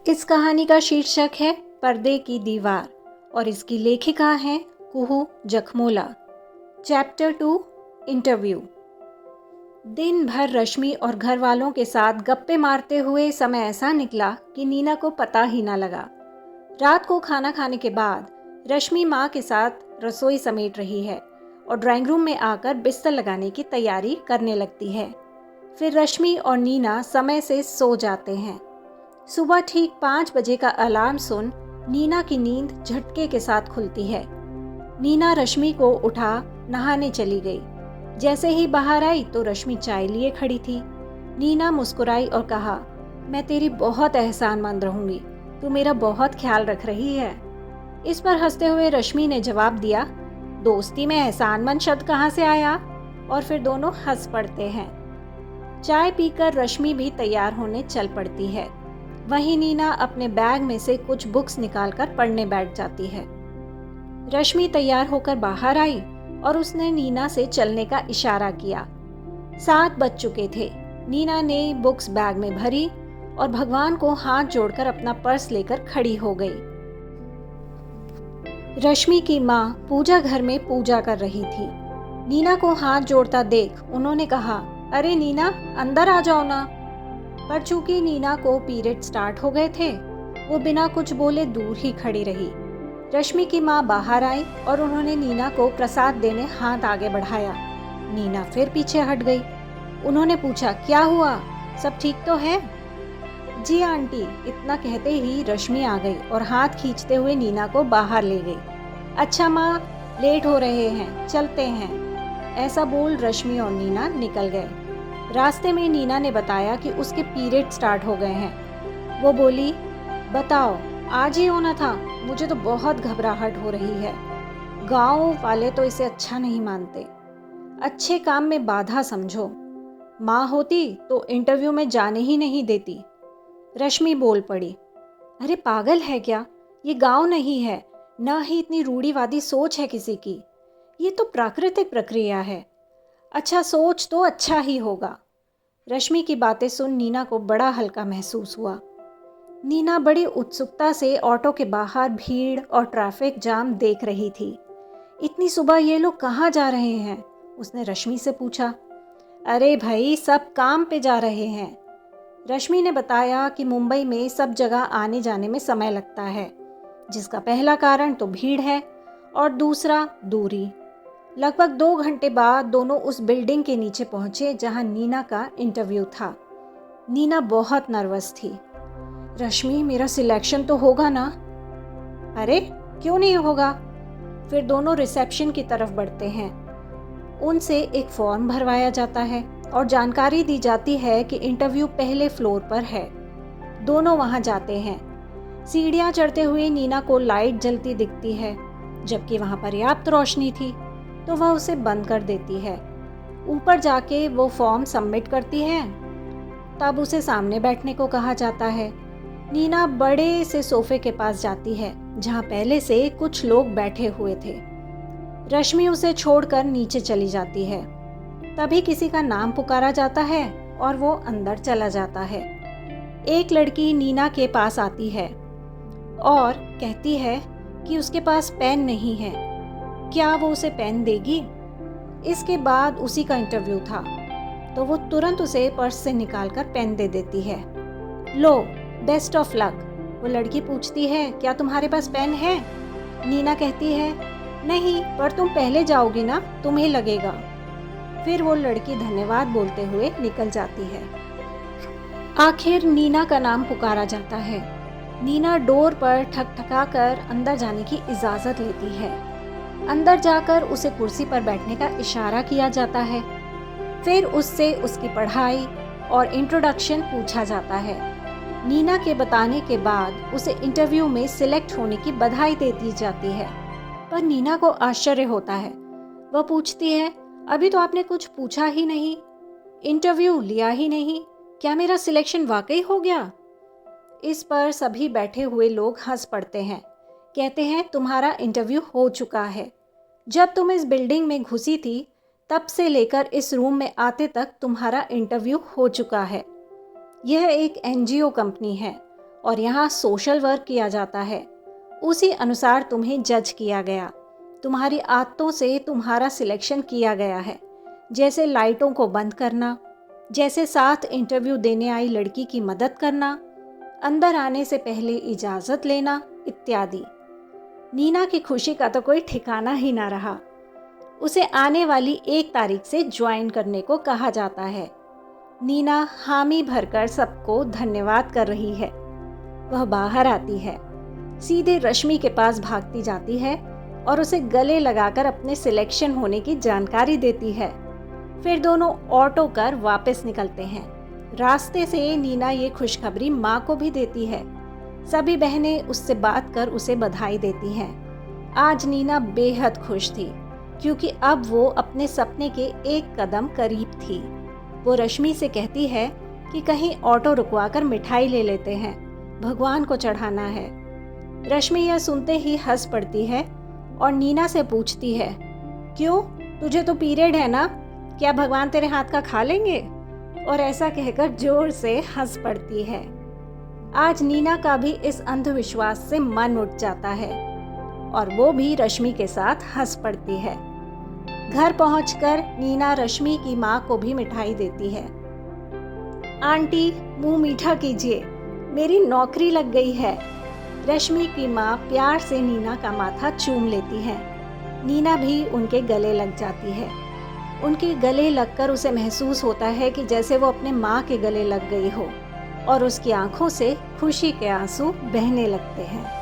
इस कहानी का शीर्षक है पर्दे की दीवार और इसकी लेखिका हैं कुहू जखमोला। Chapter 2 interview. दिन भर रश्मि और घर वालों के साथ गप्पे मारते हुए समय ऐसा निकला कि नीना को पता ही ना लगा। रात को खाना खाने के बाद रश्मि माँ के साथ रसोई समेट रही है और ड्राइंग रूम में आकर बिस्तर लगाने की तैयारी करने लगती है। फिर रश्मि और नीना समय से सो जाते हैं। सुबह ठीक 5 बजे का अलार्म सुन नीना की नींद झटके के साथ खुलती है। नीना रश्मि को उठा नहाने चली गई। जैसे ही बाहर आई तो रश्मि चाय लिए खड़ी थी। नीना मुस्कुराई और कहा, मैं तेरी बहुत एहसानमंद रहूंगी, तू मेरा बहुत ख्याल रख रही है। इस पर हंसते हुए रश्मि ने जवाब दिया, दोस्ती में एहसानमंद शब्द कहाँ से आया? और फिर दोनों हंस पड़ते हैं। चाय पीकर रश्मि भी तैयार होने चल पड़ती है। वहीं नीना अपने बैग में से कुछ बुक्स निकालकर पढ़ने बैठ जाती है। रश्मि तैयार होकर बाहर आई और उसने नीना से चलने का इशारा किया। 7 बज चुके थे। नीना ने बुक्स बैग में भरी और भगवान को हाथ जोड़कर अपना पर्स लेकर खड़ी हो गई। रश्मि की माँ पूजा घर में पूजा कर रही थी। नीना को हाथ जोड़ता देख उन्होंने कहा, अरे नीना, अंदर आ जाओ ना। पर चूंकि नीना को पीरियड स्टार्ट हो गए थे, वो बिना कुछ बोले दूर ही खड़ी रही। रश्मि की माँ बाहर आई और उन्होंने नीना को प्रसाद देने हाथ आगे बढ़ाया। नीना फिर पीछे हट गई। उन्होंने पूछा, क्या हुआ, सब ठीक तो है? जी आंटी, इतना कहते ही रश्मि आ गई और हाथ खींचते हुए नीना को बाहर ले गई। अच्छा माँ, लेट हो रहे हैं, चलते हैं। ऐसा बोल रश्मि और नीना निकल गए। रास्ते में नीना ने बताया कि उसके पीरियड स्टार्ट हो गए हैं। वो बोली, बताओ, आज ही होना था, मुझे तो बहुत घबराहट हो रही है। गांव वाले तो इसे अच्छा नहीं मानते। अच्छे काम में बाधा समझो। माँ होती तो इंटरव्यू में जाने ही नहीं देती। रश्मि बोल पड़ी, अरे पागल है क्या? ये गांव नहीं है, न ही इतनी रूढ़िवादी सोच है किसी की। ये तो प्राकृतिक प्रक्रिया है। अच्छा सोच तो अच्छा ही होगा। रश्मि की बातें सुन नीना को बड़ा हल्का महसूस हुआ। नीना बड़ी उत्सुकता से ऑटो के बाहर भीड़ और ट्रैफिक जाम देख रही थी। इतनी सुबह ये लोग कहाँ जा रहे हैं? उसने रश्मि से पूछा। अरे भाई, सब काम पे जा रहे हैं। रश्मि ने बताया कि मुंबई में सब जगह आने जाने में समय लगता है, जिसका पहला कारण तो भीड़ है और दूसरा दूरी। लगभग 2 घंटे बाद दोनों उस बिल्डिंग के नीचे पहुंचे जहां नीना का इंटरव्यू था। नीना बहुत नर्वस थी। रश्मि, मेरा सिलेक्शन तो होगा ना? अरे क्यों नहीं होगा? फिर दोनों रिसेप्शन की तरफ बढ़ते हैं। उनसे एक फॉर्म भरवाया जाता है और जानकारी दी जाती है कि इंटरव्यू पहले फ्लोर पर है। दोनों वहां जाते हैं। सीढ़ियां चढ़ते हुए नीना को लाइट जलती दिखती है, जबकि वहां पर्याप्त रोशनी थी तो वह उसे बंद कर देती है। ऊपर जाके वो फॉर्म सबमिट करती है। तब उसे सामने बैठने को कहा जाता है। नीना बड़े से सोफे के पास जाती है जहां पहले से कुछ लोग बैठे हुए थे। रश्मि उसे छोड़कर नीचे चली जाती है। तभी किसी का नाम पुकारा जाता है और वो अंदर चला जाता है। एक लड़की नीना के पास आती है और कहती है कि उसके पास पेन नहीं है, क्या वो उसे पेन देगी? इसके बाद उसी का इंटरव्यू था तो वो तुरंत उसे पर्स से निकालकर पेन दे देती है। लो, बेस्ट ऑफ लक। वो लड़की पूछती है, क्या तुम्हारे पास पेन है? नीना कहती है, नहीं, पर तुम पहले जाओगी ना, तुम्हें लगेगा। फिर वो लड़की धन्यवाद बोलते हुए निकल जाती है। आखिर नीना का नाम पुकारा जाता है। नीना डोर पर ठकठका कर अंदर जाने की इजाजत लेती है। अंदर जाकर उसे कुर्सी पर बैठने का इशारा किया जाता है। फिर उससे उसकी पढ़ाई और इंट्रोडक्शन पूछा जाता है। नीना के बताने के बाद उसे इंटरव्यू में सिलेक्ट होने की बधाई दे दी जाती है। पर नीना को आश्चर्य होता है। वह पूछती है, अभी तो आपने कुछ पूछा ही नहीं, इंटरव्यू लिया ही नहीं, क्या मेरा सिलेक्शन वाकई हो गया? इस पर सभी बैठे हुए लोग हंस पड़ते हैं। कहते हैं, तुम्हारा इंटरव्यू हो चुका है। जब तुम इस बिल्डिंग में घुसी थी तब से लेकर इस रूम में आते तक तुम्हारा इंटरव्यू हो चुका है। यह एक एनजीओ कंपनी है और यहाँ सोशल वर्क किया जाता है। उसी अनुसार तुम्हें जज किया गया। तुम्हारी आदतों से तुम्हारा सिलेक्शन किया गया है, जैसे लाइटों को बंद करना, जैसे साथ इंटरव्यू देने आई लड़की की मदद करना, अंदर आने से पहले इजाज़त लेना इत्यादि। नीना की खुशी का तो कोई ठिकाना ही ना रहा। उसे आने वाली 1 तारीख से ज्वाइन करने को कहा जाता है। नीना हामी भरकर सबको धन्यवाद कर रही है। वह बाहर आती है, सीधे रश्मि के पास भागती जाती है और उसे गले लगाकर अपने सिलेक्शन होने की जानकारी देती है। फिर दोनों ऑटो कर वापस निकलते हैं। रास्ते से नीना ये खुशखबरी माँ को भी देती है। सभी बहनें उससे बात कर उसे बधाई देती हैं। आज नीना बेहद खुश थी, क्योंकि अब वो अपने सपने के 1 कदम करीब थी। वो रश्मि से कहती है कि कहीं ऑटो रुकवाकर मिठाई ले लेते हैं, भगवान को चढ़ाना है। रश्मि यह सुनते ही हंस पड़ती है और नीना से पूछती है, क्यों, तुझे तो पीरियड है ना, क्या भगवान तेरे हाथ का खा लेंगे? और ऐसा कहकर जोर से हंस पड़ती है। आज नीना का भी इस अंधविश्वास से मन उठ जाता है और वो भी रश्मि के साथ हंस पड़ती है। घर पहुंचकर नीना रश्मि की माँ को भी मिठाई देती है। आंटी, मुंह मीठा कीजिए, मेरी नौकरी लग गई है। रश्मि की माँ प्यार से नीना का माथा चूम लेती है। नीना भी उनके गले लग जाती है। उनके गले लगकर उसे महसूस होता है कि जैसे वो अपने माँ के गले लग गई हो, और उसकी आंखों से खुशी के आंसू बहने लगते हैं।